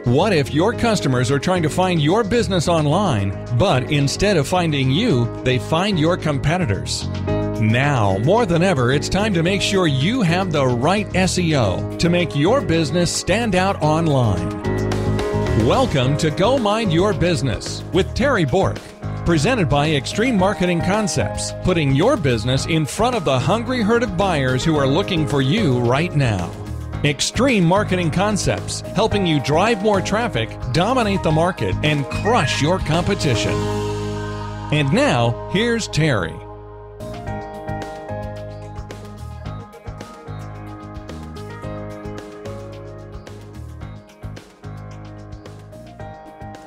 What if your customers are trying to find your business online, but instead of finding you, they find your competitors? Now, more than ever, it's time to make sure you have the right SEO to make your business stand out online. Welcome to Go Mind Your Business with Terry Bork, presented by Extreme Marketing Concepts, putting your business in front of the hungry herd of buyers who are looking for you right now. Extreme Marketing Concepts, helping you drive more traffic, dominate the market, and crush your competition. And now, here's Terry.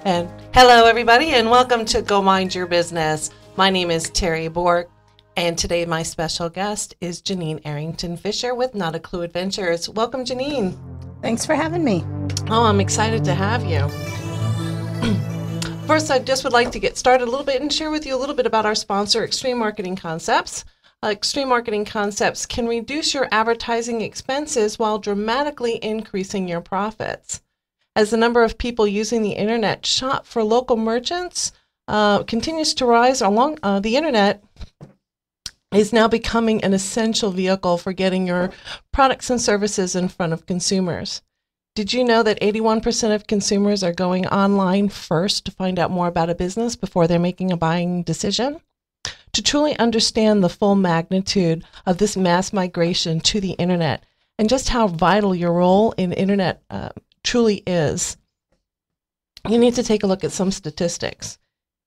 And hello, everybody, and welcome to Go Mind Your Business. My name is Terry Bork, and today my special guest is Janine Arrington Fisher with Not a Clue Adventures. Welcome, Janine. Thanks for having me. Oh, I'm excited to have you. First, I just would like to get started a little bit and share with you a little bit about our sponsor, Extreme Marketing Concepts. Extreme Marketing Concepts can reduce your advertising expenses while dramatically increasing your profits. As the number of people using the internet shop for local merchants continues to rise along the internet, is now becoming an essential vehicle for getting your products and services in front of consumers. Did you know that 81% of consumers are going online first to find out more about a business before they're making a buying decision? To truly understand the full magnitude of this mass migration to the internet and just how vital your role in internet truly is, you need to take a look at some statistics.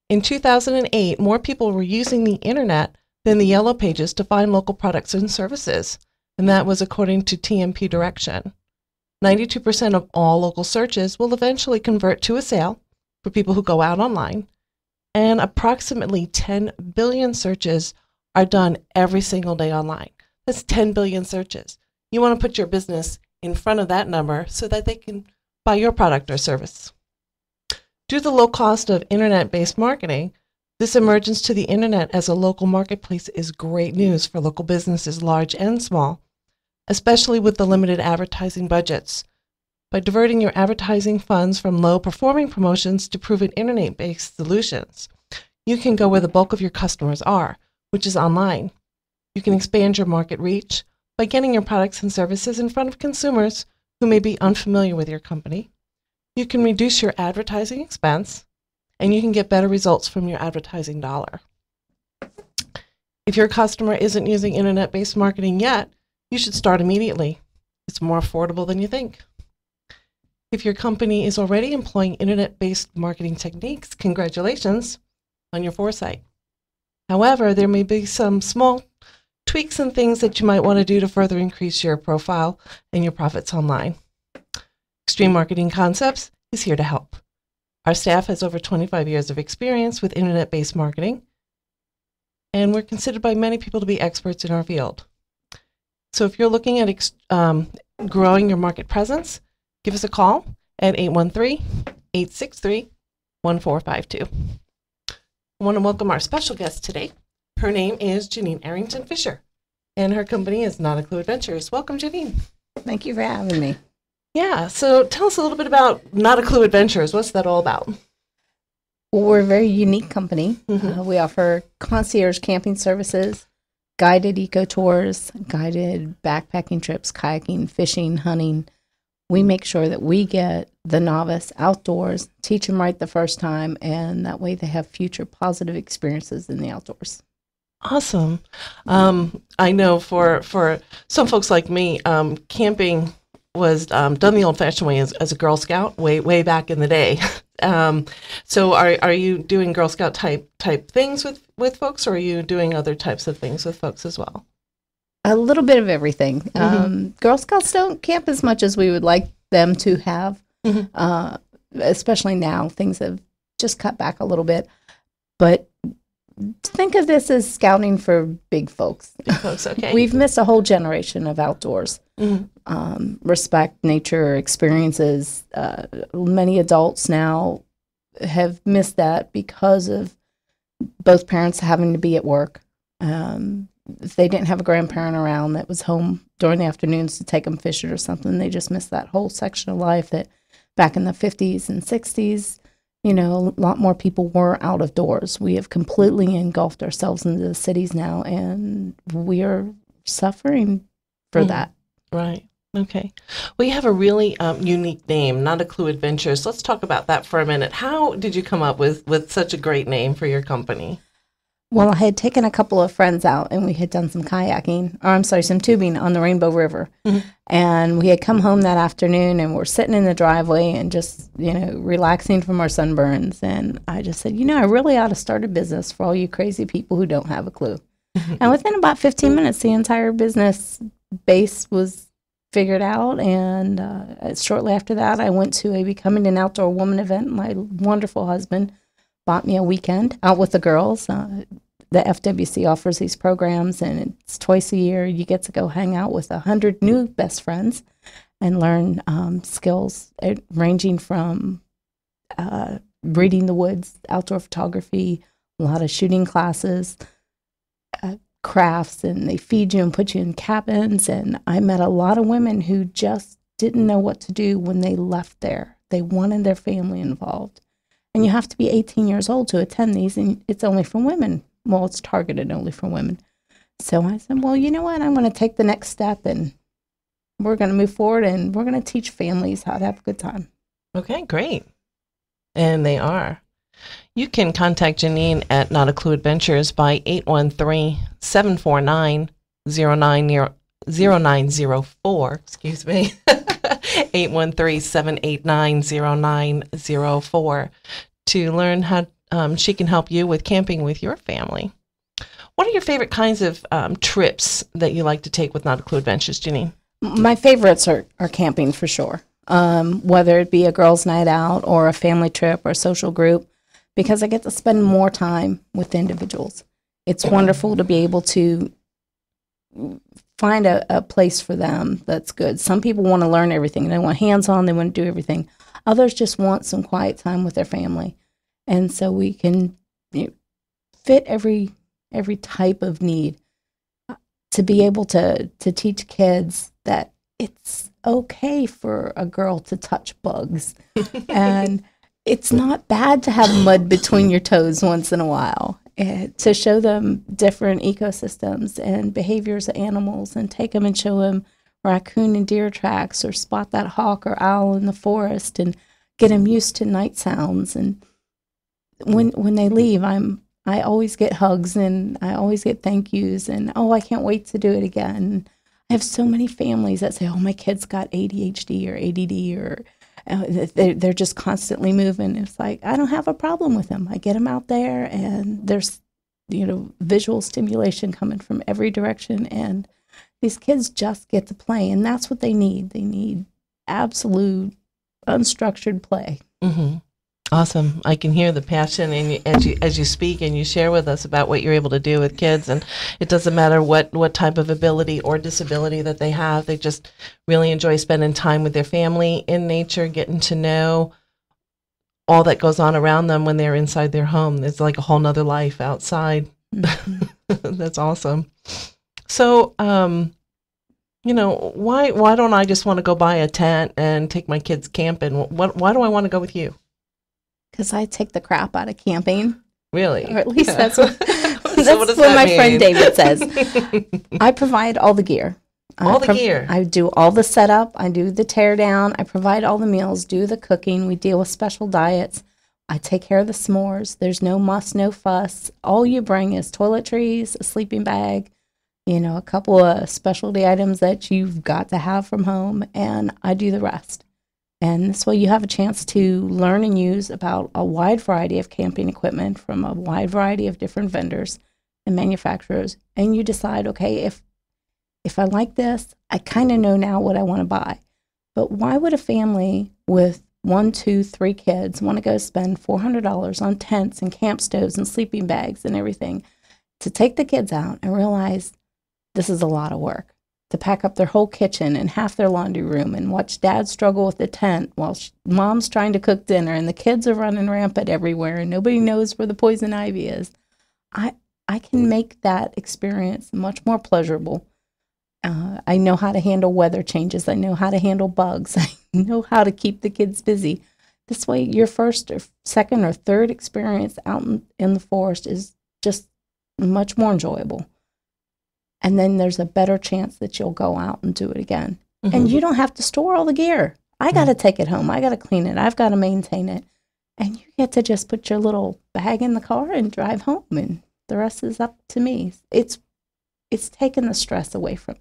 In 2008, more people were using the internet than the Yellow Pages to find local products and services, and that was according to TMP Direction. 92% of all local searches will eventually convert to a sale for people who go out online, and approximately 10 billion searches are done every single day online. That's 10 billion searches. You want to put your business in front of that number so that they can buy your product or service. Due to the low cost of internet-based marketing, this emergence to the internet as a local marketplace is great news for local businesses, large and small, especially with the limited advertising budgets. By diverting your advertising funds from low-performing promotions to proven internet-based solutions, you can go where the bulk of your customers are, which is online. You can expand your market reach by getting your products and services in front of consumers who may be unfamiliar with your company. You can reduce your advertising expense, and you can get better results from your advertising dollar. If your customer isn't using internet-based marketing yet, you should start immediately. It's more affordable than you think. If your company is already employing internet-based marketing techniques, congratulations on your foresight. However, there may be some small tweaks and things that you might want to do to further increase your profile and your profits online. Extreme Marketing Concepts is here to help. Our staff has over 25 years of experience with internet-based marketing, and we're considered by many people to be experts in our field. So if you're looking at growing your market presence, give us a call at 813-863-1452. I want to welcome our special guest today. Her name is Janine Arrington Fisher, and her company is Not a Clue Adventures. Welcome, Janine. Thank you for having me. Yeah, so tell us a little bit about Not a Clue Adventures. What's that all about? Well, we're a very unique company. We offer concierge camping services, guided eco tours, guided backpacking trips, kayaking, fishing, hunting. We make sure that we get the novice outdoors, teach them right the first time, and that way they have future positive experiences in the outdoors. Awesome. I know for some folks like me, camping was done the old-fashioned way as a Girl Scout way back in the day. So are you doing Girl Scout type things with folks, or are you doing other types of things with folks as well? A little bit of everything. Girl Scouts don't camp as much as we would like them to have, especially now. Things have just cut back a little bit. But think of this as scouting for big folks. Big folks, okay. We've missed a whole generation of outdoors. Respect nature experiences. Many adults now have missed that because of both parents having to be at work. If they didn't have a grandparent around that was home during the afternoons to take them fishing or something, they just missed that whole section of life that back in the 50s and 60s, you know, a lot more people were out of doors. We have completely engulfed ourselves into the cities now, and we are suffering for that. Right. Okay. Well, you have a really unique name, Not a Clue Adventures. Let's talk about that for a minute. How did you come up with such a great name for your company? Well, I had taken a couple of friends out, and we had done some kayaking, or I'm sorry, some tubing on the Rainbow River. And we had come home that afternoon, and we're sitting in the driveway and just, you know, relaxing from our sunburns. And I just said, you know, I really ought to start a business for all you crazy people who don't have a clue. And within about 15 minutes, the entire business base was figured out. And shortly after that, I went to a Becoming an Outdoor Woman event. My wonderful husband bought me a weekend out with the girls. The FWC offers these programs, and it's twice a year. You get to go hang out with 100 new best friends and learn skills ranging from reading the woods, outdoor photography, a lot of shooting classes, crafts, and they feed you and put you in cabins. And I met a lot of women who just didn't know what to do when they left there. They wanted their family involved. And you have to be 18 years old to attend these, and it's only for women. Well, it's targeted only for women. So I said, well, you know what? I'm going to take the next step, and we're going to move forward, and we're going to teach families how to have a good time. Okay, great. And they are. You can contact Janine at Not a Clue Adventures by 813-749-0904, excuse me, 813-789-0904 to learn how she can help you with camping with your family. What are your favorite kinds of trips that you like to take with Not a Clue Adventures, Janine? My favorites are camping for sure, whether it be a girls' night out or a family trip or a social group, because I get to spend more time with individuals. It's wonderful to be able to find a place for them that's good. Some people want to learn everything. They want hands-on. They want to do everything. Others just want some quiet time with their family. And so we can fit every type of need to be able to teach kids that it's okay for a girl to touch bugs. And it's not bad to have mud between your toes once in a while. To show them different ecosystems and behaviors of animals, and take them and show them raccoon and deer tracks, or spot that hawk or owl in the forest, and get them used to night sounds. And when they leave, I always get hugs, and I always get thank yous, and I can't wait to do it again. I have so many families that say, my kid's got ADHD or ADD, or they're just constantly moving. It's like, I don't have a problem with them. I get them out there, and there's visual stimulation coming from every direction, and these kids just get to play, and that's what they need. They need absolute unstructured play. Mm-hmm. Awesome. I can hear the passion as you speak and you share with us about what you're able to do with kids. And it doesn't matter what type of ability or disability that they have. They just really enjoy spending time with their family in nature, getting to know all that goes on around them when they're inside their home. It's like a whole nother life outside. Mm-hmm. That's awesome. So, why don't I just want to go buy a tent and take my kids camping? Why do I want to go with you? Because I take the crap out of camping. Really? Or at least that's what, what my friend David says. I provide all the gear. Gear. I do all the setup. I do the tear down. I provide all the meals, do the cooking. We deal with special diets. I take care of the s'mores. There's no muss, no fuss. All you bring is toiletries, a sleeping bag, a couple of specialty items that you've got to have from home, and I do the rest. And this way you have a chance to learn and use about a wide variety of camping equipment from a wide variety of different vendors and manufacturers. And you decide, okay, if I like this, I kind of know now what I want to buy. But why would a family with 1, 2, 3 kids want to go spend $400 on tents and camp stoves and sleeping bags and everything to take the kids out and realize this is a lot of work? To pack up their whole kitchen and half their laundry room and watch dad struggle with the tent while mom's trying to cook dinner and the kids are running rampant everywhere and nobody knows where the poison ivy is. I can make that experience much more pleasurable. I know how to handle weather changes. I know how to handle bugs. I know how to keep the kids busy. This way, your first or second or third experience out in the forest is just much more enjoyable. And then there's a better chance that you'll go out and do it again. Mm-hmm. And you don't have to store all the gear. I got to take it home. I got to clean it. I've got to maintain it. And you get to just put your little bag in the car and drive home, and the rest is up to me. It's taken the stress away from.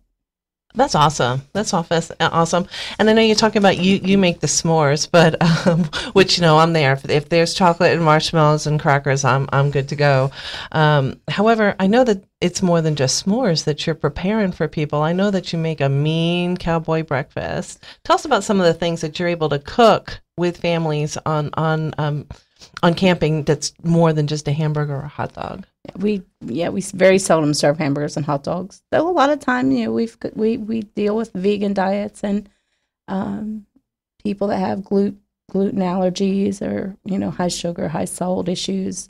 That's awesome. That's awesome. And I know you're talking about you make the s'mores, but which I'm there. If there's chocolate and marshmallows and crackers, I'm good to go. However, I know that it's more than just s'mores that you're preparing for people. I know that you make a mean cowboy breakfast. Tell us about some of the things that you're able to cook with families on camping that's more than just a hamburger or a hot dog. We very seldom serve hamburgers and hot dogs. Though a lot of time, we deal with vegan diets and people that have gluten allergies or high sugar, high salt issues.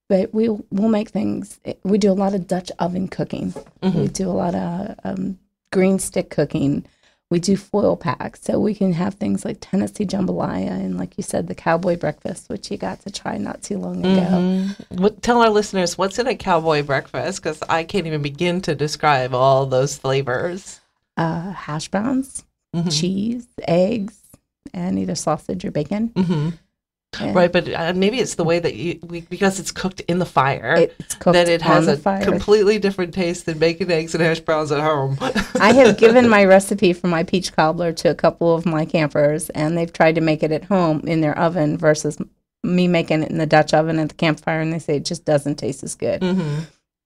But we'll make things. We do a lot of Dutch oven cooking. Mm-hmm. We do a lot of green stick cooking. We do foil packs, so we can have things like Tennessee jambalaya and, like you said, the cowboy breakfast, which you got to try not too long ago. Mm-hmm. Tell our listeners, what's in a cowboy breakfast? Because I can't even begin to describe all those flavors. Hash browns, mm-hmm. cheese, eggs, and either sausage or bacon. Mm-hmm. Right, but maybe it's the way that because it's cooked in the fire, that it has a completely different taste than bacon, eggs, and hash browns at home. I have given my recipe for my peach cobbler to a couple of my campers, and they've tried to make it at home in their oven versus me making it in the Dutch oven at the campfire, and they say it just doesn't taste as good. Mm-hmm.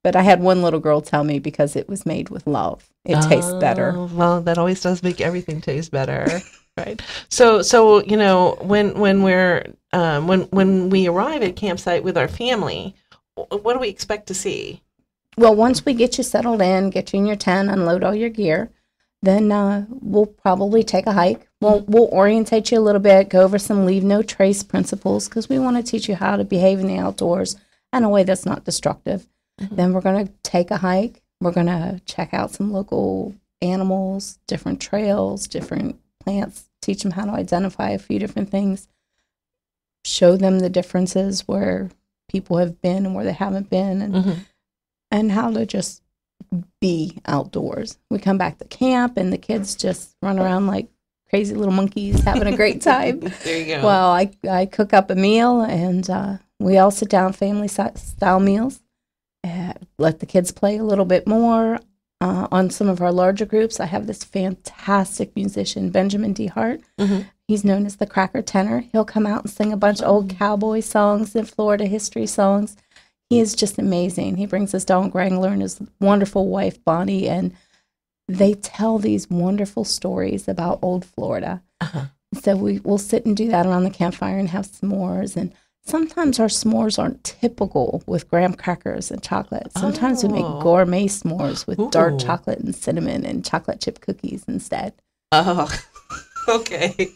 But I had one little girl tell me because it was made with love, it tastes better. Well, that always does make everything taste better. Right. So when we arrive at campsite with our family, what do we expect to see? Well, once we get you settled in, get you in your tent, unload all your gear, then we'll probably take a hike. We'll orientate you a little bit, go over some leave no trace principles because we want to teach you how to behave in the outdoors in a way that's not destructive. Mm-hmm. Then we're going to take a hike. We're going to check out some local animals, different trails, different plants. Teach them how to identify a few different things, show them the differences where people have been and where they haven't been, and mm-hmm. and how to just be outdoors. We come back to camp and the kids just run around like crazy little monkeys having a great time. There you go. Well, I cook up a meal and we all sit down family style meals, let the kids play a little bit more. On some of our larger groups, I have this fantastic musician, Benjamin D. Hart. Mm-hmm. He's known as the Cracker Tenor. He'll come out and sing a bunch of old cowboy songs and Florida history songs. He is just amazing. He brings his dog Wrangler and his wonderful wife, Bonnie, and they tell these wonderful stories about old Florida. Uh-huh. So we'll sit and do that around the campfire and have s'mores. And sometimes our s'mores aren't typical with graham crackers and chocolate. Sometimes we make gourmet s'mores with dark chocolate and cinnamon and chocolate chip cookies instead. Oh, okay.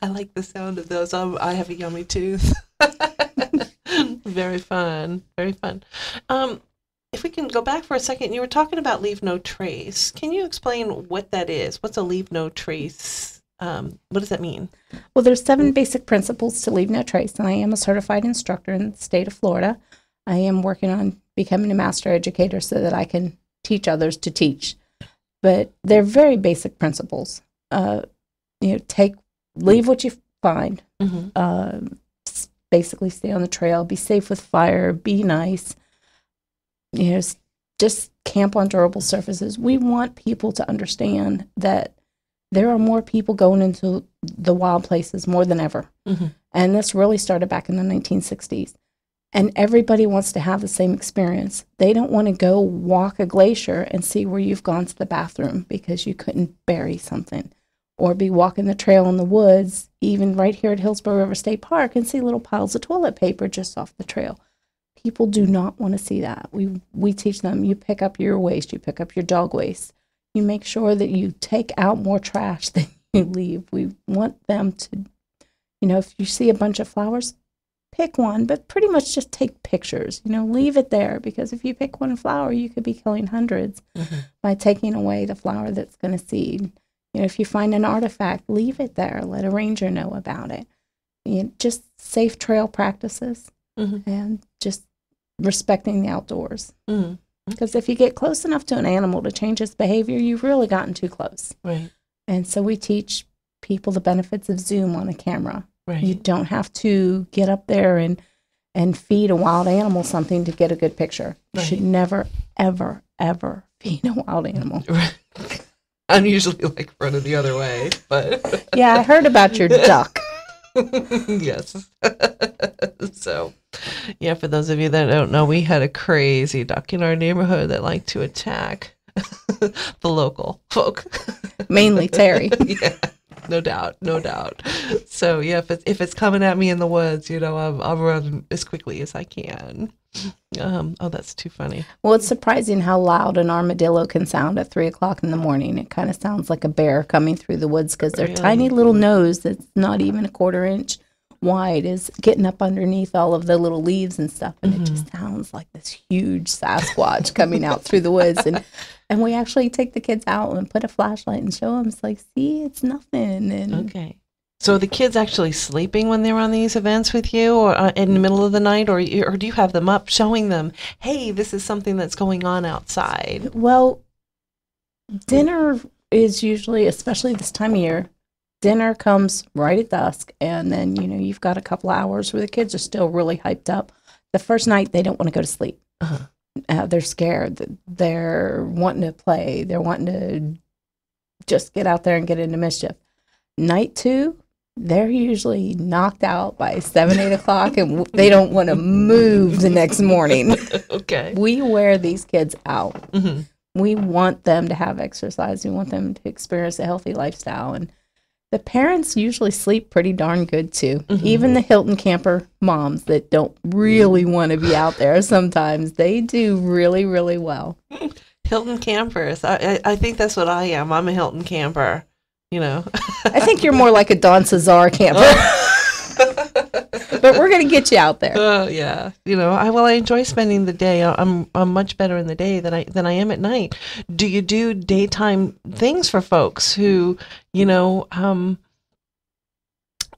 I like the sound of those. I have a yummy tooth. Very fun. Very fun. If we can go back for a second, you were talking about leave no trace. Can you explain what that is? What's a leave no trace? What does that mean? Well, there's 7 basic principles to leave no trace, and I am a certified instructor in the state of Florida. I am working on becoming a master educator so that I can teach others to teach. But they're very basic principles. Leave what you find. Mm-hmm. Basically, stay on the trail. Be safe with fire. Be nice. Just camp on durable surfaces. We want people to understand that there are more people going into the wild places more than ever. Mm-hmm. And this really started back in the 1960s. And everybody wants to have the same experience. They don't want to go walk a glacier and see where you've gone to the bathroom because you couldn't bury something. Or be walking the trail in the woods, even right here at Hillsborough River State Park, and see little piles of toilet paper just off the trail. People do not want to see that. We teach them, you pick up your waste, you pick up your dog waste. You make sure that you take out more trash than you leave. We want them to, if you see a bunch of flowers, pick one, but pretty much just take pictures. Leave it there, because if you pick one flower, you could be killing hundreds mm-hmm. by taking away the flower that's going to seed. If you find an artifact, leave it there. Let a ranger know about it. Just safe trail practices and just respecting the outdoors. Because if you get close enough to an animal to change its behavior, you've really gotten too close. Right. And so we teach people the benefits of zoom on a camera. Right. You don't have to get up there and feed a wild animal something to get a good picture. You should never, ever, ever feed a wild animal. Right. I'm usually like running the other way, but yeah, I heard about your duck. Yes. So, yeah, for those of you that don't know, we had a crazy duck in our neighborhood that liked to attack the local folk. Mainly Terry. Yeah, no doubt. So, yeah, if it's coming at me in the woods, I'll run as quickly as I can. Oh, that's too funny. Well, it's surprising how loud an armadillo can sound at 3 o'clock in the morning. It kind of sounds like a bear coming through the woods because their tiny little nose that's not even a quarter inch wide is getting up underneath all of the little leaves and stuff. And it just sounds like this huge Sasquatch coming out through the woods. And we actually take the kids out and put a flashlight and show them. It's like, see, it's nothing. And okay. So are the kids actually sleeping when they're on these events with you, or in the middle of the night, or do you have them up showing them, hey, this is something that's going on outside? Well, dinner is usually, especially this time of year, dinner comes right at dusk, and then, you've got a couple hours where the kids are still really hyped up. The first night, they don't want to go to sleep. They're scared. They're wanting to play. They're wanting to just get out there and get into mischief. Night 2, they're usually knocked out by 7, 8 o'clock, and they don't want to move the next morning. Okay. We wear these kids out. We want them to have exercise. We want them to experience a healthy lifestyle. And the parents usually sleep pretty darn good, too. Even the Hilton camper moms that don't really want to be out there sometimes, they do really, really well. Hilton campers. I think that's what I am. I'm a Hilton camper. I think you're more like a Don Cesar camper. But we're going to get you out there. Oh, yeah. I enjoy spending the day. I'm much better in the day than I am at night. Do you do daytime things for folks who,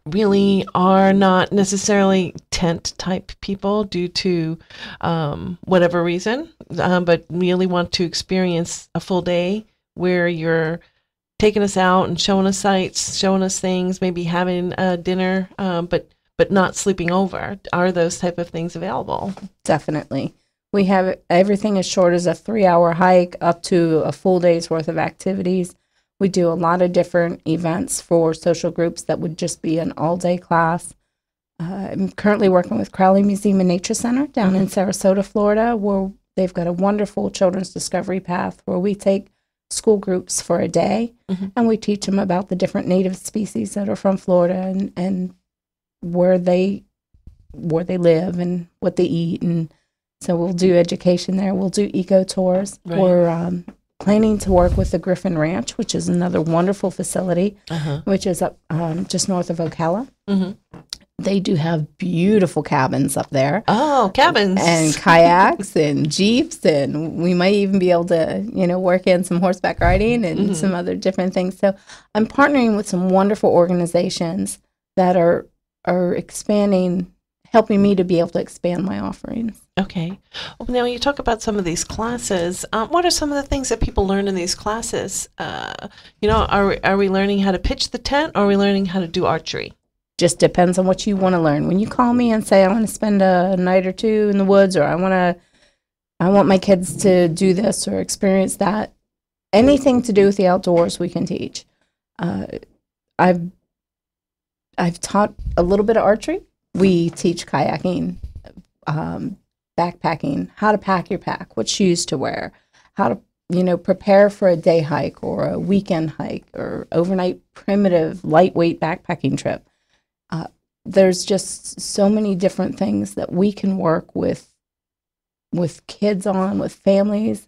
really are not necessarily tent type people due to whatever reason, but really want to experience a full day where you're taking us out and showing us sights, showing us things, maybe having a dinner, but not sleeping over? Are those type of things available? Definitely. We have everything as short as a 3-hour hike up to a full day's worth of activities. We do a lot of different events for social groups that would just be an all-day class. I'm currently working with Crowley Museum and Nature Center down in Sarasota, Florida, where they've got a wonderful children's discovery path where we take school groups for a day and we teach them about the different native species that are from Florida and where they live and what they eat. And so we'll do education there. We'll do eco tours. Right. We're planning to work with the Griffin Ranch, which is another wonderful facility, which is up just north of Ocala. They do have beautiful cabins up there. Oh, cabins. And kayaks and jeeps, and we might even be able to, work in some horseback riding and some other different things. So I'm partnering with some wonderful organizations that are expanding, helping me to be able to expand my offerings. Okay. Well, now you talk about some of these classes. What are some of the things that people learn in these classes? Are we learning how to pitch the tent, or are we learning how to do archery? Just depends on what you want to learn. When you call me and say, I want to spend a night or two in the woods, or I want my kids to do this or experience that, anything to do with the outdoors, we can teach. I've taught a little bit of archery. We teach kayaking, backpacking, how to pack your pack, what shoes to wear, how to prepare for a day hike or a weekend hike or overnight primitive lightweight backpacking trip. There's just so many different things that we can work with kids on, with families.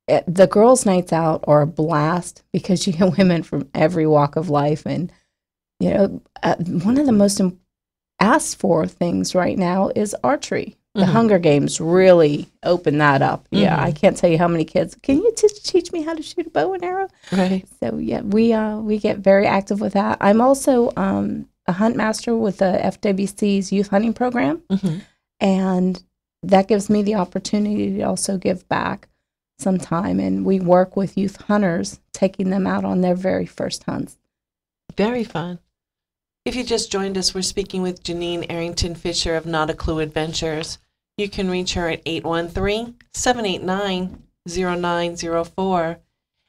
The girls' nights out are a blast because you get women from every walk of life. And, one of the most asked for things right now is archery. The Hunger Games really opened that up. Yeah, I can't tell you how many kids. Can you teach me how to shoot a bow and arrow? Right. So yeah, we get very active with that. I'm also a hunt master with the FWC's youth hunting program, and that gives me the opportunity to also give back some time. And we work with youth hunters, taking them out on their very first hunts. Very fun. If you just joined us, we're speaking with Janine Arrington Fisher of Not a Clue Adventures. You can reach her at 813-789-0904.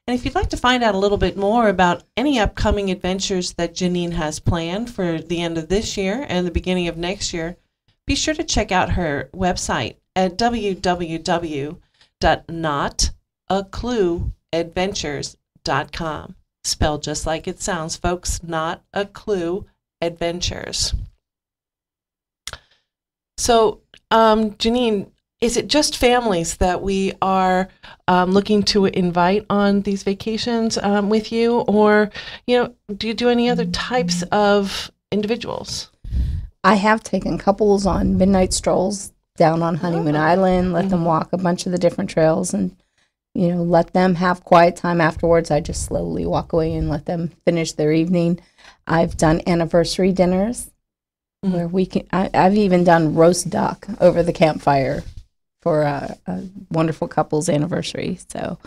And if you'd like to find out a little bit more about any upcoming adventures that Janine has planned for the end of this year and the beginning of next year, be sure to check out her website at www.notaclueadventures.com. Spelled just like it sounds, folks. Not a Clue Adventures. So, Janine, is it just families that we are looking to invite on these vacations with you, or do you do any other types of individuals? I have taken couples on midnight strolls down on Honeymoon Island, let them walk a bunch of the different trails, and let them have quiet time afterwards. I just slowly walk away and let them finish their evening. I've done anniversary dinners where we can. I've even done roast duck over the campfire for a wonderful couple's anniversary. So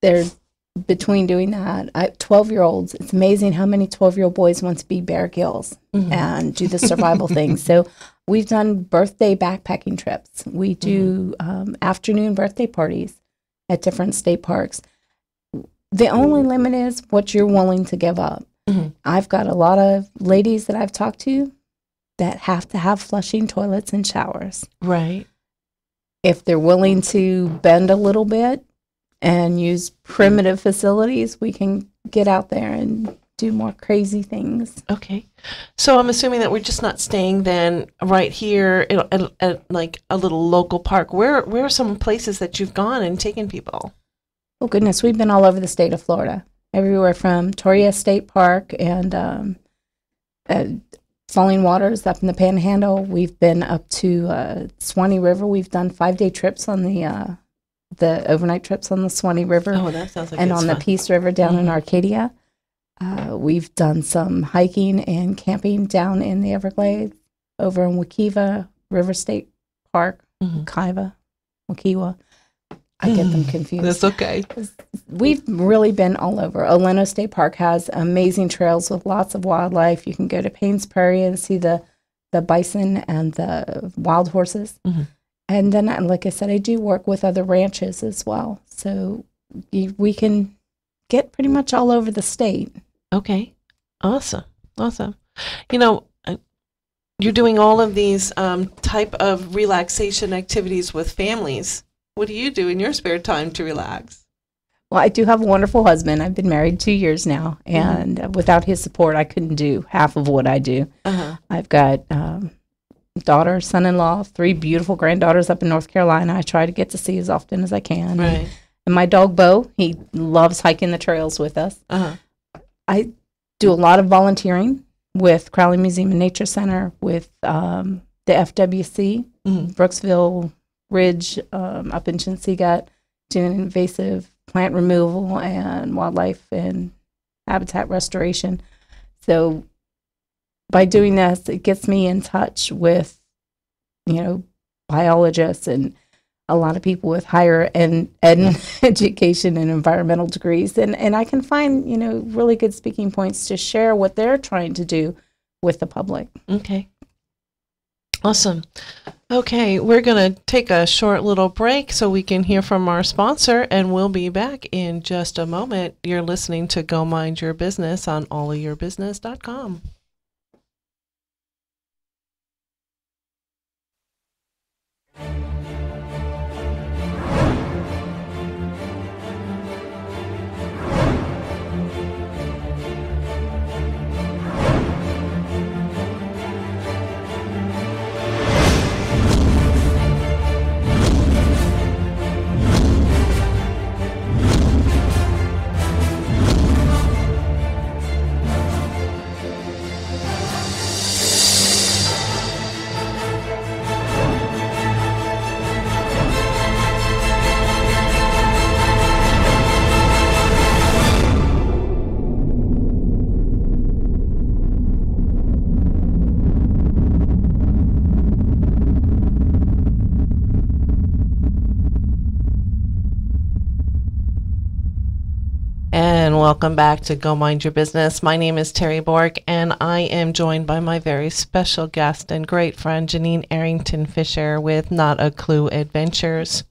there's between doing that, 12-year-olds. It's amazing how many 12-year-old boys want to be Bear Grylls and do the survival things. So we've done birthday backpacking trips. We do afternoon birthday parties at different state parks. The only limit is what you're willing to give up. I've got a lot of ladies that I've talked to that have to have flushing toilets and showers. Right. If they're willing to bend a little bit and use primitive facilities, we can get out there and do more crazy things. Okay. So I'm assuming that we're just not staying then right here at like a little local park. Where are some places that you've gone and taken people? Oh, goodness. We've been all over the state of Florida, everywhere from Torrey State Park and Falling Waters up in the Panhandle. We've been up to Swanee River. We've done 5-day trips on the overnight trips on the Swanee River. Oh, that sounds like and it's on fun. the Peace River down in Arcadia. We've done some hiking and camping down in the Everglades, over in Wekiwa River State Park, Wekiwa. I get them confused. That's okay. We've really been all over. Oleno State Park has amazing trails with lots of wildlife. You can go to Paynes Prairie and see the bison and the wild horses. And then, like I said, I do work with other ranches as well. So we can get pretty much all over the state. Okay. Awesome. You're doing all of these type of relaxation activities with families. What do you do in your spare time to relax? Well, I do have a wonderful husband. I've been married 2 years now, and without his support, I couldn't do half of what I do. I've got daughter, son-in-law, 3 beautiful granddaughters up in North Carolina. I try to get to see as often as I can. Right. And my dog, Bo, he loves hiking the trails with us. I do a lot of volunteering with Crowley Museum and Nature Center, with the FWC, Brooksville Ridge up in Chinsegut, doing invasive plant removal and wildlife and habitat restoration. So by doing this, it gets me in touch with, biologists and a lot of people with higher education and environmental degrees. And I can find, really good speaking points to share what they're trying to do with the public. Okay. Awesome. Okay, we're going to take a short little break so we can hear from our sponsor, and we'll be back in just a moment. You're listening to Go Mind Your Business on allofyourbusiness.com. And welcome back to Go Mind Your Business. My name is Terry Bork, and I am joined by my very special guest and great friend, Janine Arrington Fisher with Not a Clue Adventures.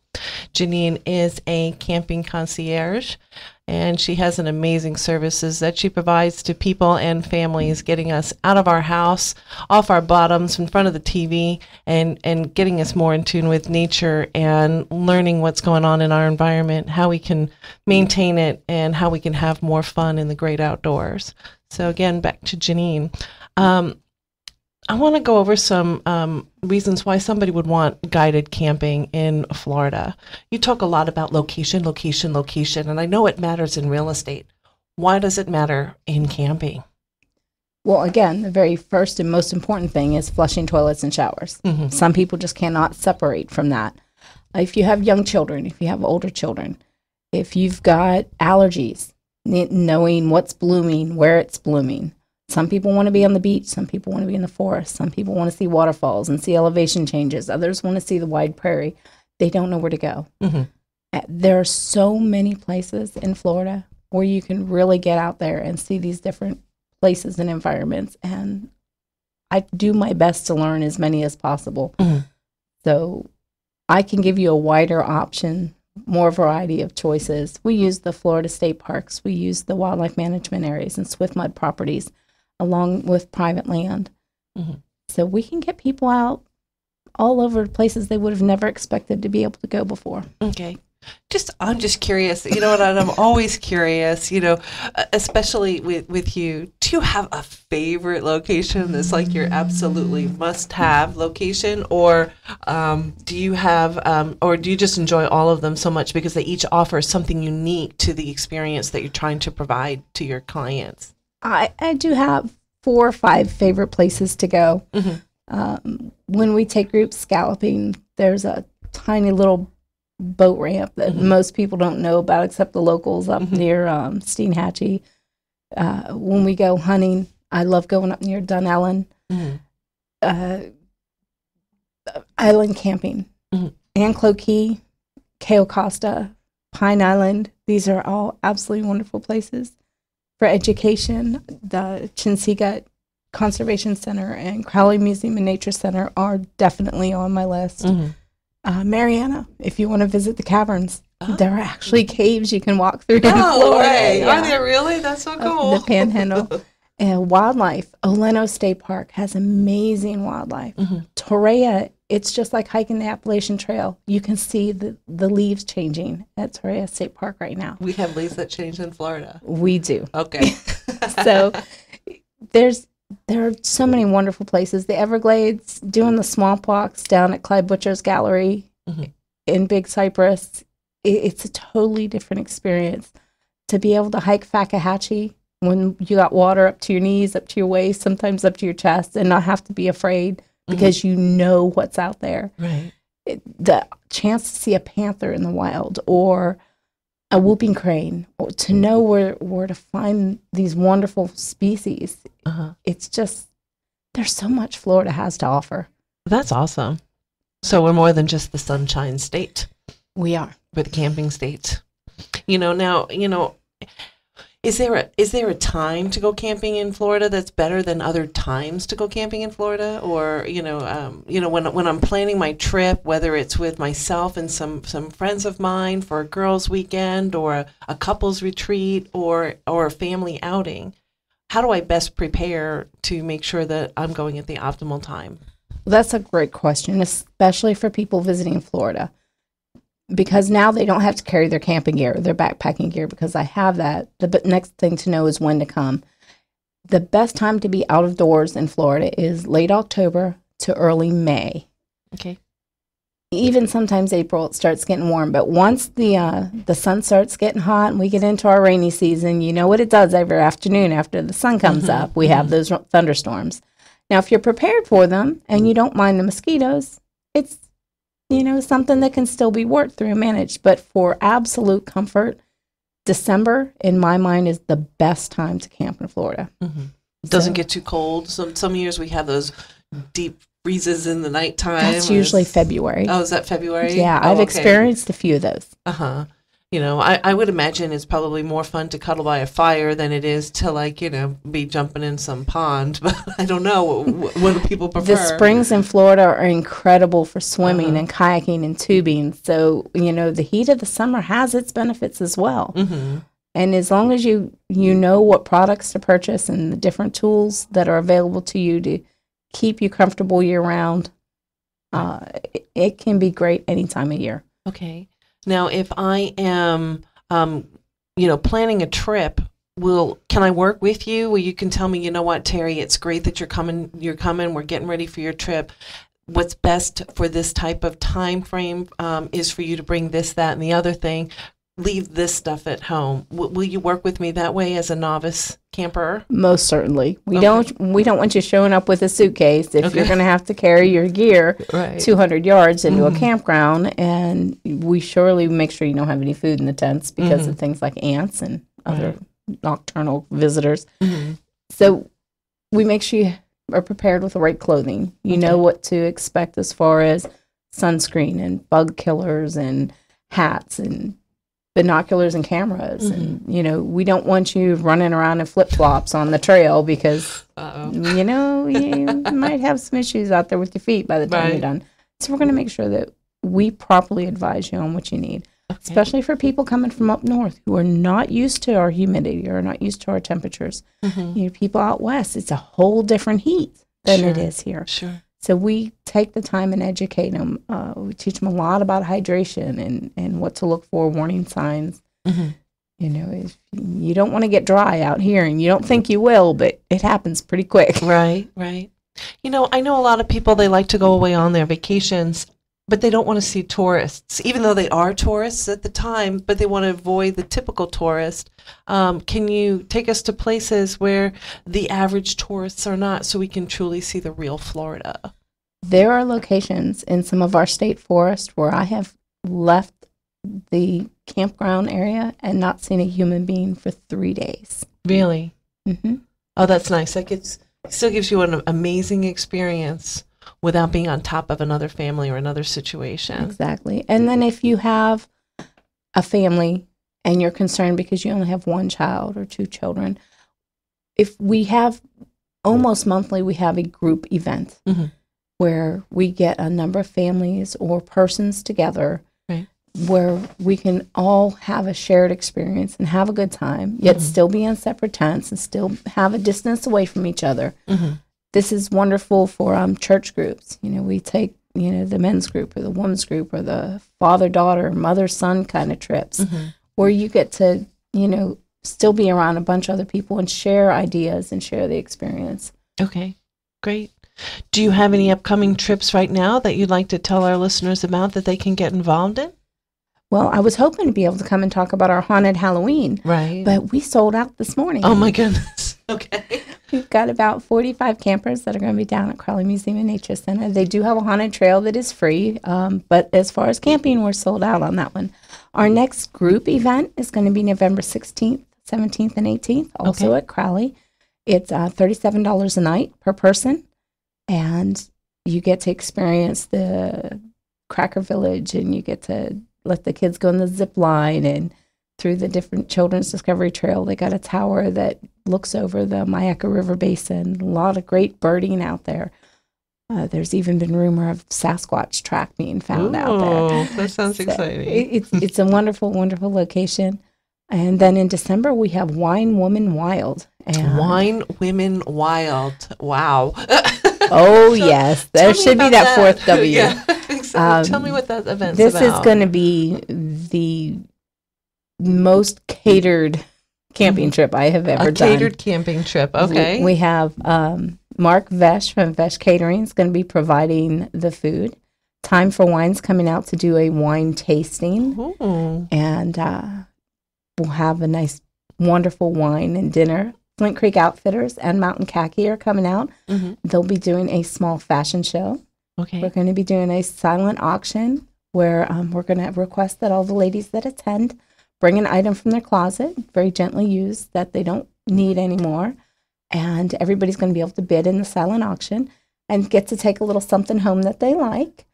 Janine is a camping concierge, and she has an amazing services that she provides to people and families, getting us out of our house, off our bottoms, in front of the TV, and getting us more in tune with nature and learning what's going on in our environment, how we can maintain it, and how we can have more fun in the great outdoors. So again, back to Janine. I want to go over some reasons why somebody would want guided camping in Florida. You talk a lot about location, location, location, and I know it matters in real estate. Why does it matter in camping? Well, again, the very first and most important thing is flushing toilets and showers. Mm-hmm. Some people just cannot separate from that. If you have young children, if you have older children, if you've got allergies, knowing what's blooming, where it's blooming. Some people want to be on the beach. Some people want to be in the forest. Some people want to see waterfalls and see elevation changes. Others want to see the wide prairie. They don't know where to go. Mm-hmm. There are so many places in Florida where you can really get out there and see these different places and environments. And I do my best to learn as many as possible. Mm-hmm. So I can give you a wider option, more variety of choices. We use the Florida State Parks. We use the wildlife management areas and Swift Mud properties, along with private land. Mm-hmm. So we can get people out all over places they would have never expected to be able to go before. Okay. I'm just curious, you know what, I'm always curious, you know, especially with you, do you have a favorite location that's like your absolutely must-have location, or do you just enjoy all of them so much because they each offer something unique to the experience that you're trying to provide to your clients? I do have 4 or 5 favorite places to go. Mm-hmm. When we take groups scalloping, there's a tiny little boat ramp that most people don't know about except the locals up near Steenhatchee. When we go hunting, I love going up near Dunellen. Island camping. Anclo Key, Cayo Costa, Pine Island. These are all absolutely wonderful places. For education, the Chinsegut Conservation Center and Crowley Museum and Nature Center are definitely on my list. Mariana, if you want to visit the caverns, there are actually caves you can walk through in Florida. Way. Yeah. Are there really? That's so cool. The Panhandle. And wildlife, Oleno State Park has amazing wildlife. Torreya, it's just like hiking the Appalachian Trail. You can see the leaves changing at Torreya State Park right now. We have leaves that change in Florida. We do. Okay. So there are so many wonderful places. The Everglades, doing the smallpox down at Clyde Butcher's Gallery in Big Cypress. It's a totally different experience. To be able to hike Fakahatchee when you got water up to your knees, up to your waist, sometimes up to your chest, and not have to be afraid because you know what's out there. Right. The chance to see a panther in the wild or a whooping crane, or to know where to find these wonderful species. It's just, there's so much Florida has to offer. That's awesome. So we're more than just the Sunshine State. We are. We're the camping state. Now, is there a time to go camping in Florida that's better than other times to go camping in Florida? Or, when I'm planning my trip, whether it's with myself and some friends of mine for a girls' weekend or a couples retreat or a family outing, how do I best prepare to make sure that I'm going at the optimal time? Well, that's a great question, especially for people visiting Florida. Because now they don't have to carry their camping gear, their backpacking gear, because I have that. The next thing to know is when to come. The best time to be out of doors in Florida is late October to early May. Okay. Even sometimes April, it starts getting warm. But once the sun starts getting hot and we get into our rainy season, you know what it does every afternoon after the sun comes up. We have those thunderstorms. Now, if you're prepared for them and you don't mind the mosquitoes, it's something that can still be worked through and managed. But for absolute comfort, December, in my mind, is the best time to camp in Florida. Doesn't get too cold. Some years we have those deep freezes in the nighttime. That's usually February. Oh, is that February? Yeah, I've experienced a few of those. I would imagine it's probably more fun to cuddle by a fire than it is to be jumping in some pond. But I don't know. What do people prefer? The springs in Florida are incredible for swimming and kayaking and tubing. So, the heat of the summer has its benefits as well. Mm-hmm. And as long as you know what products to purchase and the different tools that are available to you to keep you comfortable year round, it can be great any time of year. Okay. Now, if I am, planning a trip, can I work with you? Where you can tell me, you know what, Terry, it's great that you're coming. We're getting ready for your trip. What's best for this type of time frame is for you to bring this, that, and the other thing. Leave this stuff at home. Will you work with me that way as a novice camper? Most certainly. We don't want you showing up with a suitcase if you're going to have to carry your gear 200 yards into a campground, and we surely make sure you don't have any food in the tents because of things like ants and other nocturnal visitors. So we make sure you are prepared with the right clothing. You know what to expect as far as sunscreen and bug killers and hats and binoculars and cameras. And we don't want you running around in flip-flops on the trail because you might have some issues out there with your feet by the time you're done. So we're going to make sure that we properly advise you on what you need, especially for people coming from up north who are not used to our humidity or not used to our temperatures. People out west, it's a whole different heat than it is here. So we take the time and educate them. We teach them a lot about hydration and what to look for, warning signs. If you don't want to get dry out here, and you don't think you will, but it happens pretty quick. Right. I know a lot of people, they like to go away on their vacations, but they don't want to see tourists, even though they are tourists at the time, but they want to avoid the typical tourist. Can you take us to places where the average tourists are not, so we can truly see the real Florida? There are locations in some of our state forests where I have left the campground area and not seen a human being for 3 days. Really? Mm-hmm. Oh, that's nice. Still gives you an amazing experience without being on top of another family or another situation. Exactly. And then if you have a family and you're concerned because you only have one child or two children, if we have almost monthly, we have a group event where we get a number of families or persons together where we can all have a shared experience and have a good time, yet still be in separate tents and still have a distance away from each other. This is wonderful for church groups. We take, the men's group or the women's group or the father-daughter, mother-son kind of trips where you get to, still be around a bunch of other people and share ideas and share the experience. Okay, great. Do you have any upcoming trips right now that you'd like to tell our listeners about that they can get involved in? Well, I was hoping to be able to come and talk about our haunted Halloween. Right. But we sold out this morning. Oh, my goodness. Okay. We've got about 45 campers that are going to be down at Crowley Museum and Nature Center. They do have a haunted trail that is free, but as far as camping, we're sold out on that one. Our next group event is going to be November 16th, 17th, and 18th, also at Crowley. It's $37 a night per person, and you get to experience the Cracker Village, and you get to let the kids go on the zip line and through the different Children's Discovery Trail. They got a tower that looks over the Myakka River Basin. A lot of great birding out there. There's even been rumor of Sasquatch track being found out there. Oh, that sounds exciting. It's a wonderful, wonderful location. And then in December, we have Wine Woman Wild. Wine Women Wild. Wow. Oh, yes. There should be that fourth W. Yeah. Tell me what that event's about. This is going to be the most catered camping trip I have ever done. A catered camping trip. Okay. We have Mark Vesh from Vesh Catering is going to be providing the food. Time for Wine's coming out to do a wine tasting. Ooh. And we'll have a nice, wonderful wine and dinner. Flint Creek Outfitters and Mountain Khaki are coming out. They'll be doing a small fashion show. Okay. We're going to be doing a silent auction where we're going to request that all the ladies that attend bring an item from their closet, very gently used, that they don't need anymore. And everybody's going to be able to bid in the silent auction and get to take a little something home that they like.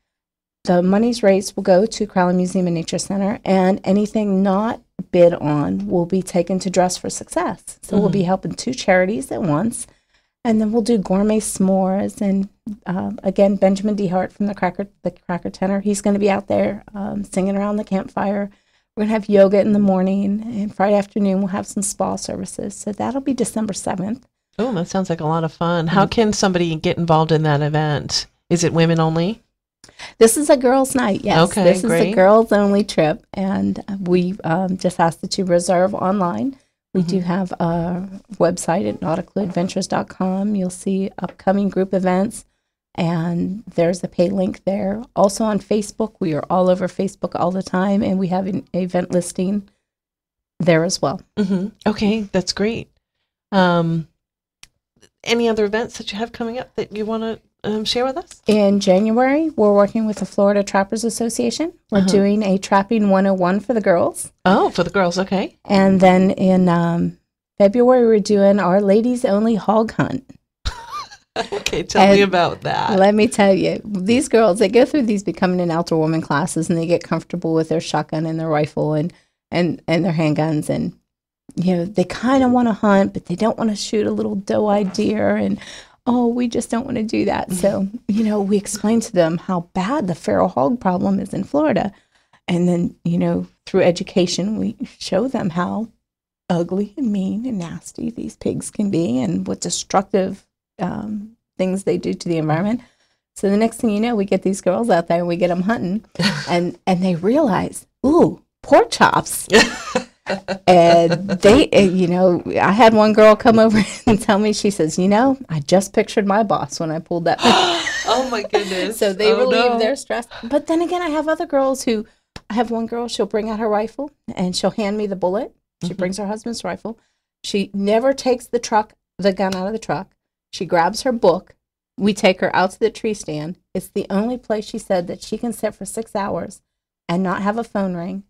the money's raised will go to Crowley Museum and Nature Center, and anything not bid on will be taken to Dress for Success. So we'll be helping 2 charities at once, and then we'll do gourmet s'mores. And again, Benjamin D. Hart from the Cracker Tenor, he's going to be out there singing around the campfire. We're going to have yoga in the morning, and Friday afternoon we'll have some spa services. So that'll be December 7th. Oh, that sounds like a lot of fun. How can somebody get involved in that event? Is it women only? This is a girls' night, yes. Okay, this great. is a girls-only trip, and we just ask that you reserve online. We do have a website at nauticalooadventures.com. You'll see upcoming group events, and there's a pay link there. Also on Facebook, we are all over Facebook all the time, and we have an event listing there as well. Okay, that's great. Any other events that you have coming up that you want to share with us? In January, we're working with the Florida Trappers Association. We're doing a Trapping 101 for the girls. Oh, for the girls, okay. And then in February, we're doing our ladies only hog hunt. Okay, tell me about that. Let me tell you, these girls, they go through these Becoming an Outdoor Woman classes, and they get comfortable with their shotgun and their rifle and their handguns. And, you know, they kind of want to hunt, but they don't want to shoot a little doe-eyed deer. And, oh, we just don't want to do that. So, you know, we explain to them how bad the feral hog problem is in Florida. And then, you know, through education, we show them how ugly and mean and nasty these pigs can be and what destructive things they do to the environment. So the next thing you know, we get these girls out there and we get them hunting, and they realize, ooh, pork chops. And they, you know, I had one girl come over and tell me, she says, you know, I just pictured my boss when I pulled that. Oh my goodness. So they relieve their stress. But then again, I have other girls who, I have one girl, she'll bring out her rifle and she'll hand me the bullet. She brings her husband's rifle. She never takes the gun out of the truck. She grabs her book. We take her out to the tree stand. It's the only place, she said, that she can sit for 6 hours and not have a phone ring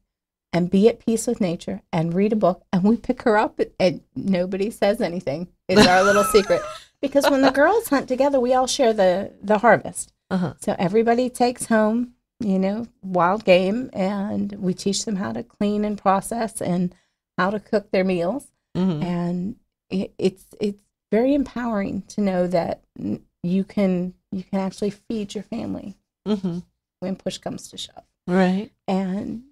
and be at peace with nature and read a book. And we pick her up and nobody says anything. It's our little secret. Because when the girls hunt together, we all share the harvest. So everybody takes home, you know, wild game, and we teach them how to clean and process and how to cook their meals. And it's very empowering to know that you can actually feed your family when push comes to shove. Right. And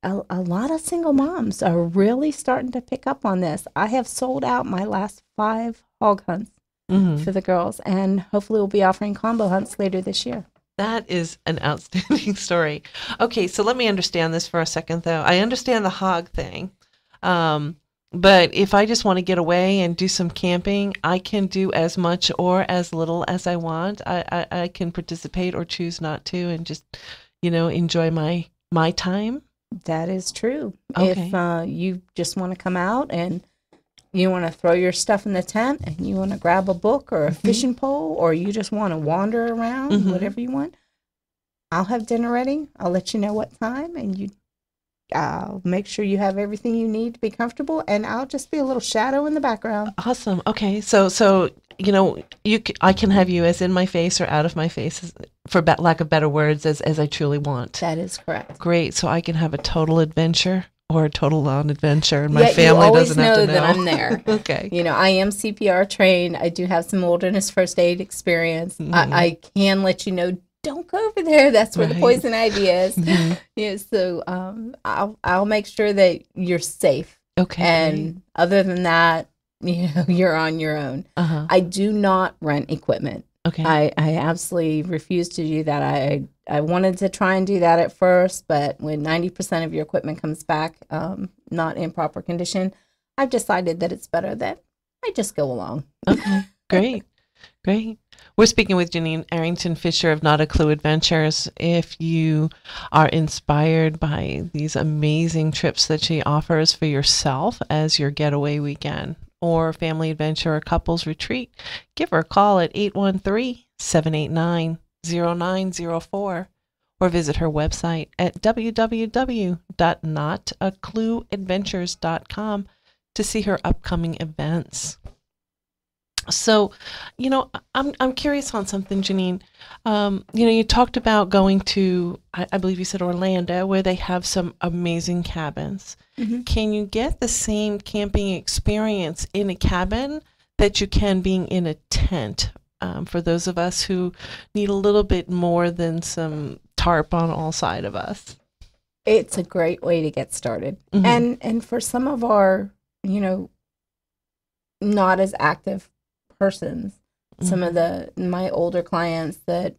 a lot of single moms are really starting to pick up on this. I have sold out my last 5 hog hunts for the girls, and hopefully we'll be offering combo hunts later this year. That is an outstanding story. Okay, so let me understand this for a second, though. I understand the hog thing. But if I just want to get away and do some camping, I can do as much or as little as I want. I can participate or choose not to and just, you know, enjoy my time. That is true. Okay. If you just want to come out and you want to throw your stuff in the tent and you want to grab a book or a fishing pole, or you just want to wander around, whatever you want, I'll have dinner ready. I'll let you know what time, and I'll make sure you have everything you need to be comfortable, and I'll just be a little shadow in the background. Awesome. Okay. So you know, I can have you as in my face or out of my face, for lack of better words, as I truly want. That is correct. Great. So I can have a total adventure or a total non-adventure, and my family doesn't have to know that I'm there. Okay. You know, I am CPR trained. I do have some wilderness first aid experience. I can let you know, don't go over there. That's where the poison ivy is. Yeah, so I'll make sure that you're safe. Okay. And other than that, you know, you're on your own. I do not rent equipment. Okay. I absolutely refuse to do that. I wanted to try and do that at first, but when 90% of your equipment comes back not in proper condition, I've decided that it's better that I just go along. Okay. Great. We're speaking with Janine Arrington Fisher of Not a Clue Adventures. If you are inspired by these amazing trips that she offers for yourself as your getaway weekend or family adventure or couples retreat, give her a call at 813-789-0904 or visit her website at www.notaclueadventures.com to see her upcoming events. So, I'm curious on something, Janine. You talked about going to, I believe you said Orlando, where they have some amazing cabins. Mm-hmm. Can you get the same camping experience in a cabin that you can being in a tent? For those of us who need a little bit more than some tarp on all side of us. It's a great way to get started. Mm-hmm. And for some of our, not as active persons, some of my older clients that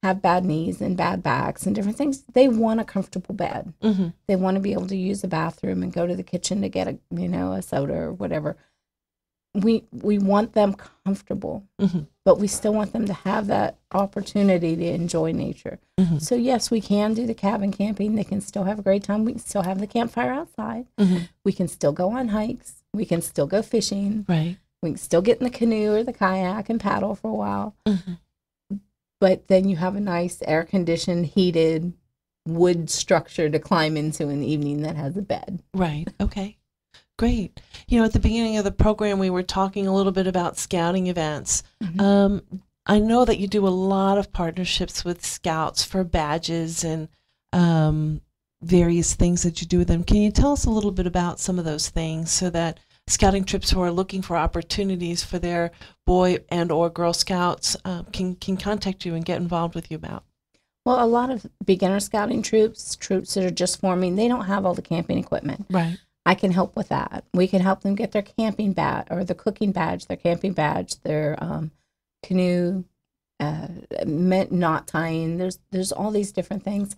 have bad knees and bad backs and different things, they want a comfortable bed. Mm-hmm. They want to be able to use the bathroom and go to the kitchen to get a soda or whatever. We want them comfortable, but we still want them to have that opportunity to enjoy nature. Mm-hmm. So yes, we can do the cabin camping. They can still have a great time. We can still have the campfire outside. Mm-hmm. We can still go on hikes. We can still go fishing. Right. We can still get in the canoe or the kayak and paddle for a while. Mm-hmm. But then you have a nice air-conditioned, heated wood structure to climb into in the evening that has a bed. Right. Okay. Great. At the beginning of the program, we were talking a little bit about scouting events. Mm-hmm. I know that you do a lot of partnerships with scouts for badges and various things that you do with them. Can you tell us a little bit about some of those things so that scouting trips who are looking for opportunities for their Boy and or Girl Scouts can contact you and get involved with you about? Well, a lot of beginner scouting troops that are just forming, they don't have all the camping equipment. Right. I can help with that. We can help them get their camping badge or their cooking badge, their camping badge, their canoe, knot tying. There's all these different things.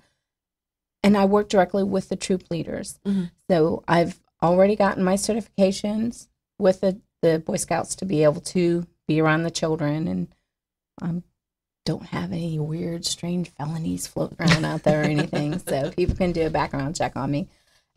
And I work directly with the troop leaders. Mm-hmm. So I've already gotten my certifications with the Boy Scouts to be able to be around the children and don't have any weird, strange felonies floating around out there or anything. So people can do a background check on me.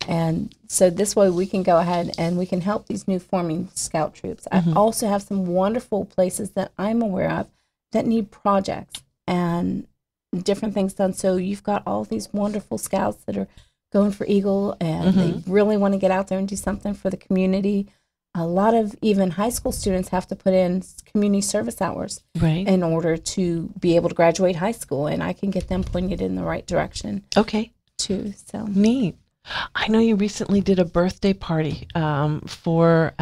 And so this way we can go ahead and we can help these new forming scout troops. Mm-hmm. I also have some wonderful places that I'm aware of that need projects and different things done. So you've got all these wonderful scouts that are going for Eagle and they really want to get out there and do something for the community. A lot of even high school students have to put in community service hours in order to be able to graduate high school, and I can get them pointed in the right direction. Okay. Too. So neat. I know you recently did a birthday party for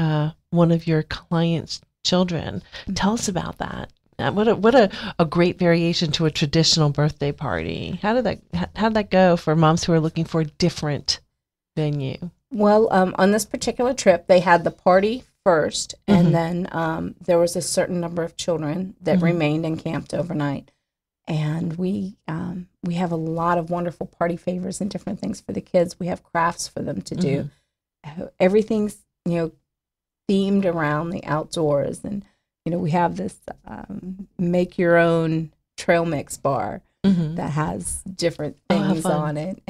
one of your clients' children. Tell us about that. What a great variation to a traditional birthday party. How did that go for moms who are looking for a different venue? Well, on this particular trip, they had the party first, and then there was a certain number of children that remained and camped overnight. And we have a lot of wonderful party favors and different things for the kids. We have crafts for them to do. Everything's themed around the outdoors, and we have this make your own trail mix bar that has different things on it.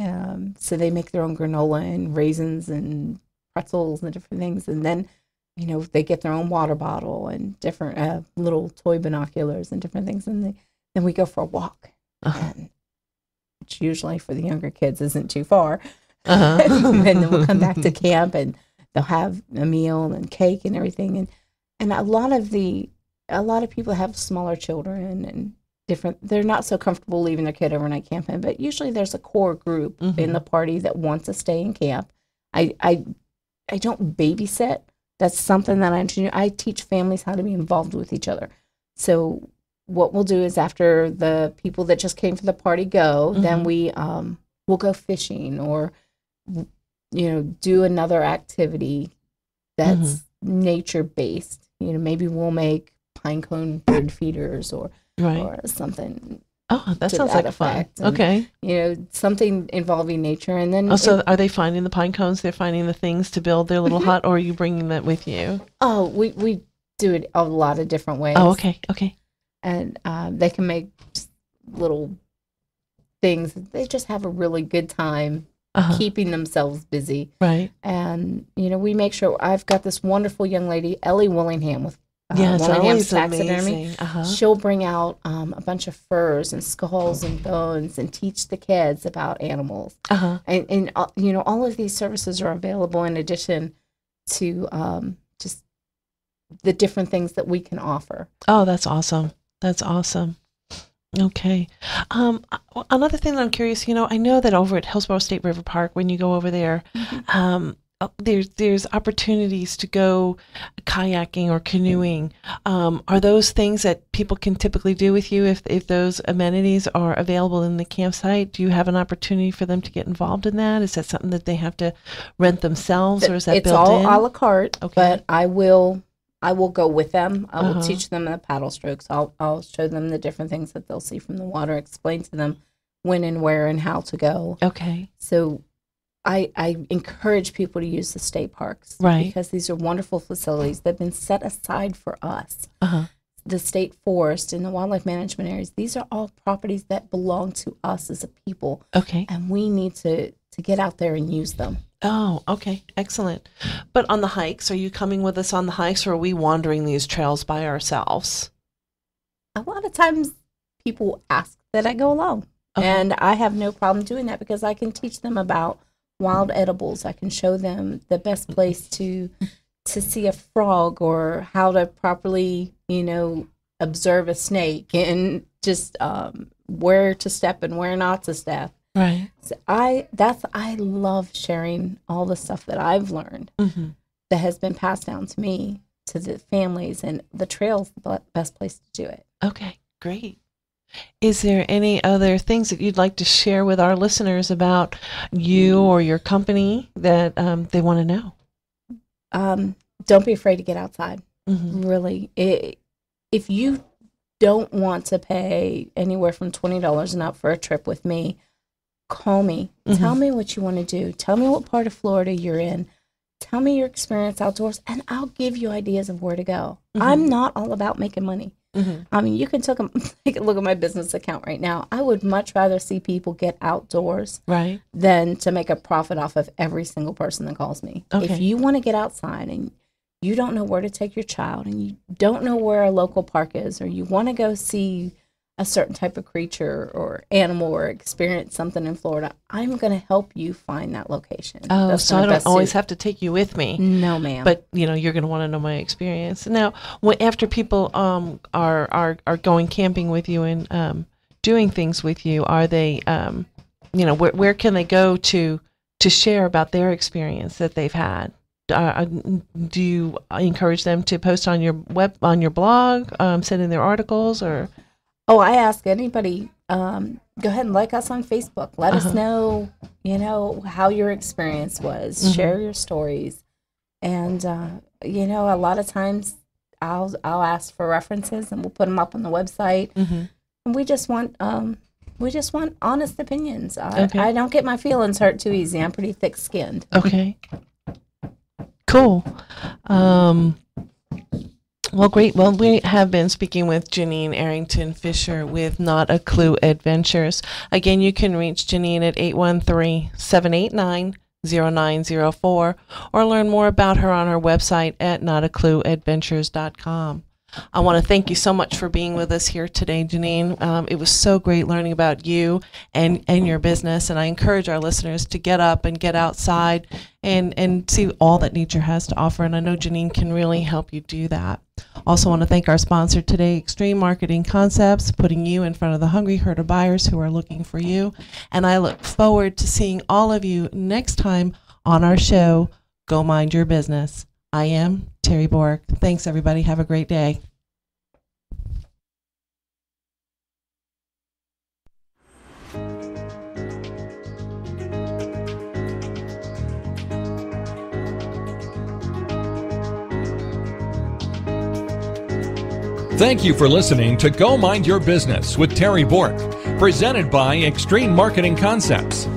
So they make their own granola and raisins and pretzels and different things, and then they get their own water bottle and different little toy binoculars and different things, and then we go for a walk, which usually for the younger kids isn't too far. And then we'll come back to camp, and they'll have a meal and cake and everything. And a lot of people have smaller children and different. They're not so comfortable leaving their kid overnight camping, but usually there's a core group in the party that wants to stay in camp. I don't babysit. That's something that I teach families how to be involved with each other. So what we'll do is after the people that just came for the party go, then we'll go fishing or do another activity that's nature based. Maybe we'll make pine cone bird feeders or something. Oh, that sounds like fun. And, okay. Something involving nature, and then. So are they finding the pine cones? They're finding the things to build their little hut, or are you bringing that with you? Oh, we do it a lot of different ways. Oh, okay. And they can make just little things. They just have a really good time keeping themselves busy. Right. And, we make sure. I've got this wonderful young lady, Ellie Willingham, with Willingham's Taxidermy. She'll bring out a bunch of furs and skulls and bones and teach the kids about animals. And all of these services are available in addition to just the different things that we can offer. Oh, that's awesome. That's awesome. Okay. Another thing that I'm curious, I know that over at Hillsborough State River Park, when you go over there, there's opportunities to go kayaking or canoeing. Are those things that people can typically do with you if those amenities are available in the campsite? Do you have an opportunity for them to get involved in that? Is that something that they have to rent themselves, or is that built in? It's all a la carte, Okay. but I will go with them. I will teach them the paddle strokes. I'll show them the different things that they'll see from the water, explain to them when and where and how to go. Okay. So I encourage people to use the state parks, Right. because these are wonderful facilities that have been set aside for us. Uh-huh. The state forest and the wildlife management areas, these are all properties that belong to us as a people, Okay. and we need to get out there and use them. Oh, okay. Excellent. But on the hikes, are you coming with us on the hikes, or are we wandering these trails by ourselves? A lot of times people ask that I go along, Okay. and I have no problem doing that because I can teach them about wild edibles. I can show them the best place to see a frog, or how to properly, observe a snake, and just where to step and where not to step. Right. So I love sharing all the stuff that I've learned Mm-hmm. that has been passed down to me, to the families, and the trail's the best place to do it. Okay, great. Is there any other things that you'd like to share with our listeners about you or your company that they want to know? Don't be afraid to get outside. Mm-hmm. Really, if you don't want to pay anywhere from $20 and up for a trip with me, call me. Mm-hmm. Tell me what you want to do. Tell me what part of Florida you're in. Tell me your experience outdoors, and I'll give you ideas of where to go. Mm-hmm. I'm not all about making money. Mm-hmm. I mean, you can take a look at my business account right now. I would much rather see people get outdoors Right. than to make a profit off of every single person that calls me. Okay. If you want to get outside and you don't know where to take your child, and you don't know where a local park is, or you want to go see a certain type of creature or animal or experience something in Florida, I'm going to help you find that location. Oh, That's so I gonna don't best always suit. have to take you with me. No, ma'am. But you're going to want to know my experience. Now, after people are going camping with you and doing things with you, are they where can they go to share about their experience that they've had? Do you encourage them to post on your blog, send in their articles, or? Oh, I ask anybody, go ahead and like us on Facebook. Let us know, how your experience was. Mm-hmm. Share your stories. And, a lot of times I'll ask for references, and we'll put them up on the website. Mm-hmm. And we just want honest opinions. Okay. I don't get my feelings hurt too easy. I'm pretty thick-skinned. Okay. Cool. Well, great. Well, we have been speaking with Janine Arrington Fisher with Not a Clue Adventures. Again, you can reach Janine at 813-789-0904 or learn more about her on her website at notaclueadventures.com. I want to thank you so much for being with us here today, Janine. It was so great learning about you and your business, and I encourage our listeners to get up and get outside and see all that nature has to offer, and I know Janine can really help you do that. Also want to thank our sponsor today, Extreme Marketing Concepts, putting you in front of the hungry herd of buyers who are looking for you, and I look forward to seeing all of you next time on our show, Go Mind Your Business. I am Terry Bork. Thanks, everybody. Have a great day. Thank you for listening to Go Mind Your Business with Terry Bork, presented by Extreme Marketing Concepts.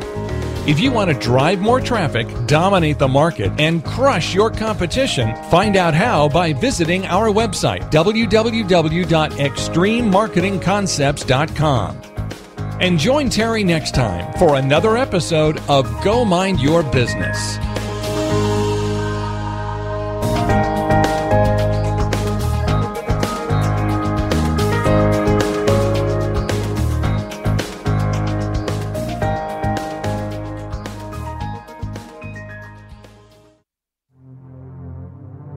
If you want to drive more traffic, dominate the market, and crush your competition, find out how by visiting our website, www.extrememarketingconcepts.com. And join Terry next time for another episode of Go Mind Your Business.